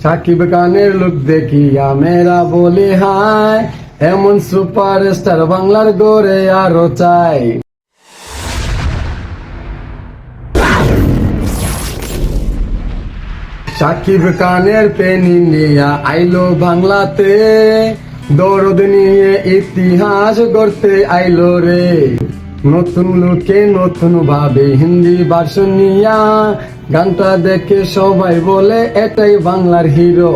সাকিব খানের লুক দেখিয়া মেয়েরা বলে হায়, এমন সুপারস্টার বাংলার গড়ে আরো চাই। সাকিব খানের পেনি নিয়া আইলো বাংলাতে, দরদ নিয়ে ইতিহাস গড়তে আইলো রে। নতুন লুকে নতুন ভাবে হিন্দি ভার্সন নিয়া, গানটা দেখে সবাই বলে এটাই বাংলার হিরো।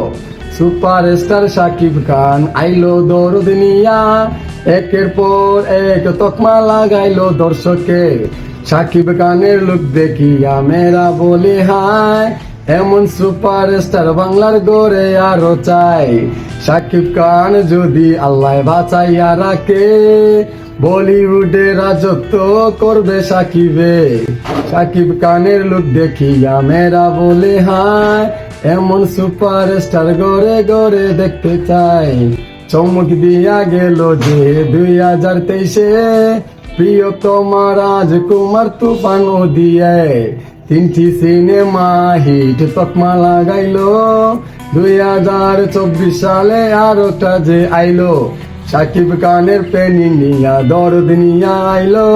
সুপারস্টার সাকিব খান আইলো দরদ নিয়া, একের পর এক তকমা লাগাইলো দর্শকে। সাকিব খানের লুক দেখিয়া মেয়েরা বলে হায়, এমন সুপারস্টার বাংলার গড়ে আরো চাই। সাকিব খান যদি আল্লাহ বাঁচাইয়া রাখে, বলিউডে রাজত্ব করবে সাকিবে। সাকিব খানের লুক দেখিয়া মেয়েরা বলে হায়, এমন সুপারস্টার গড়ে গড়ে দেখতে চাই। চমক দিয়া গেল যে 2023-এ, প্রিয়তমা রাজকুমার তুফান ও দিয়ে। 3টি সিনেমা হিট তকমা লাগাইলো, 2024 সালে আরোটা যে আইলো। সাকিব খানের পেনি নিয়া দরদ নিয়া আইলো,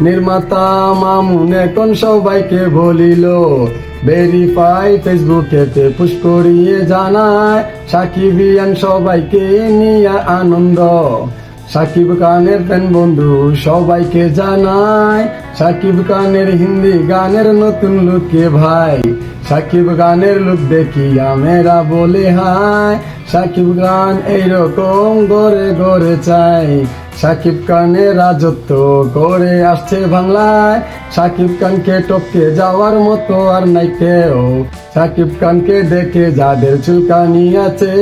নির্মাতা মামুন এখন সবাইকে বলিল। ভেরিফাই ফেসবুকেতে পুশ করিয়ে জানায়, সাকিবিয়ান সবাইকে নিয়ে আনন্দ। সাকিব খানের ফ্যান বন্ধু সবাইকে জানায়, সাকিব খানের হিন্দি গানের নতুন লুকে ভাই। সাকিব খানের লুক দেখিয়া মেয়েরা বলে হায়, সাকিব খান এইরকম গড়ে গড়ে চাই। সাকিব খানের রাজত্ব করে আসছে বাংলায়, সাকিব খানকে টপকে যাওয়ার মতো আর নাই কেউ। সাকিব খানকে দেখে যাদের চুলকানি আছে,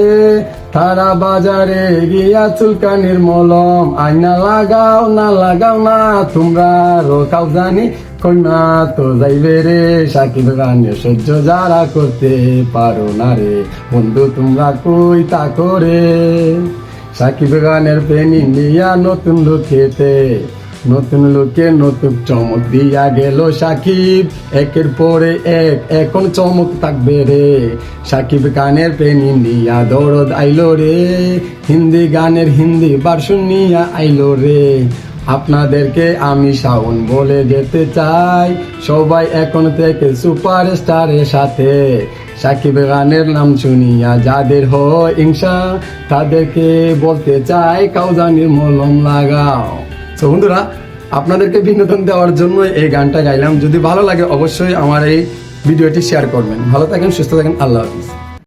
তারা বাজারে গিয়া চুলকানির মলম আইনা লাগাও না তোমরা রোকাও জানি কন্যা তো যাইবে রে। সাকিব খানের সহ্য যারা করতে পারো না রে, বন্ধু তোমরা কই তা করে। সাকিব খানের পেন ইন্ডিয়া নতুন লুকেতে, নতুন লুকে নতুন চমক দিয়া গেল সাকিব, একের পরে এক এখন চমক থাকবে রে। সাকিব খানের পেন ইন্ডিয়া দরদ আইলো রে, হিন্দি গানের হিন্দি ভার্সন নিয়া আইলো রে। আপনাদেরকে আমি শাওন বলে যেতে চাই, সবাই এখন থেকে সুপারস্টারের সাথে। সাকিব খানের নাম শুনিয়া যাদের হয় হিংসা, তাদেরকে বলতে চাই কাউজানির মলম লাগাও। তো বন্ধুরা, আপনাদেরকে বিনোদন দেওয়ার জন্য এই গানটা গাইলাম। যদি ভালো লাগে অবশ্যই আমার এই ভিডিওটি শেয়ার করবেন। ভালো থাকেন, সুস্থ থাকেন, আল্লাহ হাফিজ।